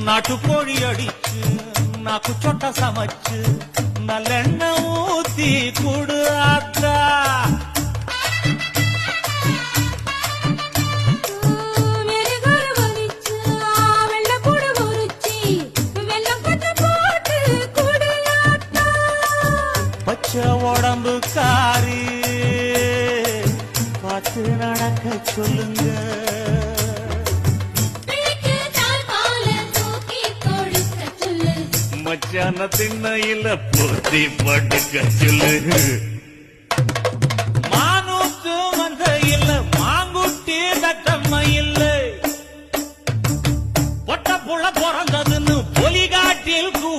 நாட்டுக்கோழி அடிச்சு நாக்கு சொட்ட சமைச்சு நல்லெண்ணெய் ஊத்தி குடு ஆத்தா. பச்சை உடம்பு காரி பார்த்து நடக்க சொல்லுங்க. மச்சான திண்ணையில போத்தி படுக்க சொல்லு. மானூத்து மந்த இல்ல மாங்குட்டி தட்டம்மா இல்ல பொட்ட புள்ள பிறந்ததுன்னு பொலிகாட்டில் கூ